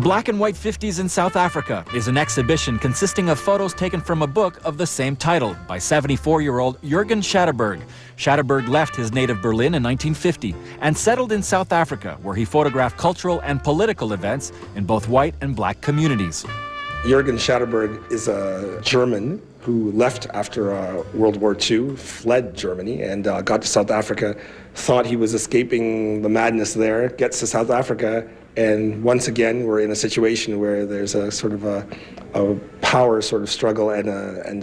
Black and White 50s in South Africa is an exhibition consisting of photos taken from a book of the same title by 74-year-old Jürgen Schatterberg. Schatterberg left his native Berlin in 1950 and settled in South Africa, where he photographed cultural and political events in both white and black communities. Jürgen Schatterberg is a German who left after World War II, fled Germany, and got to South Africa, thought he was escaping the madness there, gets to South Africa, and once again we're in a situation where there's a sort of a power sort of struggle and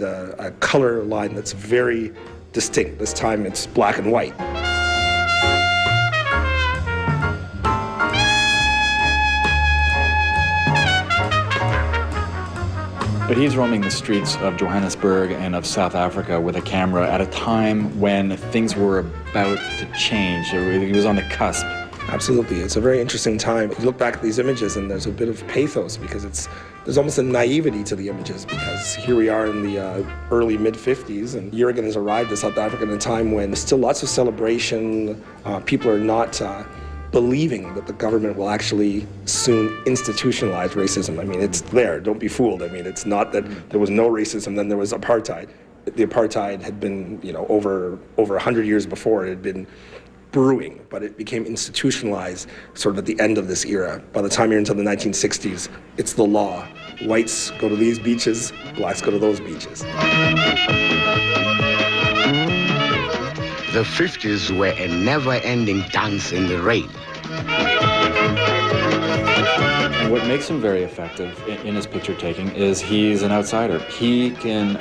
a color line that's very distinct. This time it's black and white. But he's roaming the streets of Johannesburg and of South Africa with a camera at a time when things were about to change. He was on the cusp. Absolutely. It's a very interesting time. You look back at these images and there's a bit of pathos because there's almost a naivety to the images, because here we are in the early mid-50s and Jürgen has arrived in South Africa at a time when there's still lots of celebration. People are not believing that the government will actually soon institutionalize racism. I mean, it's there, don't be fooled. I mean, it's not that there was no racism, then there was apartheid. The apartheid had been, over 100 years before, it had been brewing, but it became institutionalized sort of at the end of this era. By the time you're into the 1960s, it's the law. Whites go to these beaches, blacks go to those beaches. The 50s were a never-ending dance in the rain. And what makes him very effective in his picture taking is he's an outsider. He can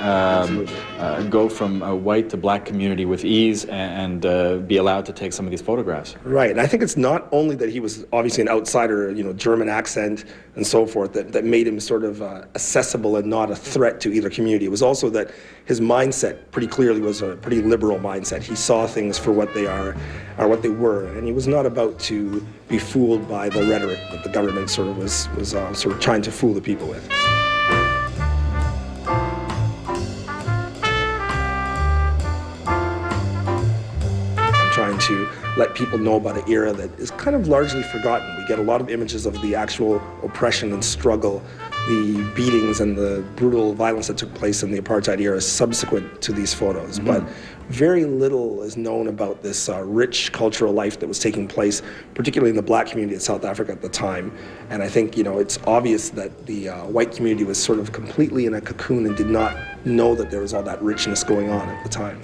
go from a white to black community with ease and be allowed to take some of these photographs. Right, and I think it's not only that he was obviously an outsider, German accent and so forth, that made him sort of accessible and not a threat to either community. It was also that his mindset pretty clearly was a pretty liberal mindset. He saw things for what they are, or what they were, and he was not about to be fooled by the rhetoric that the government sort of was sort of trying to fool the people with. Trying to let people know about an era that is kind of largely forgotten. We get a lot of images of the actual oppression and struggle, the beatings and the brutal violence that took place in the apartheid era subsequent to these photos. Mm-hmm. But very little is known about this rich cultural life that was taking place, particularly in the black community in South Africa at the time. And I think, it's obvious that the white community was sort of completely in a cocoon and did not know that there was all that richness going on at the time.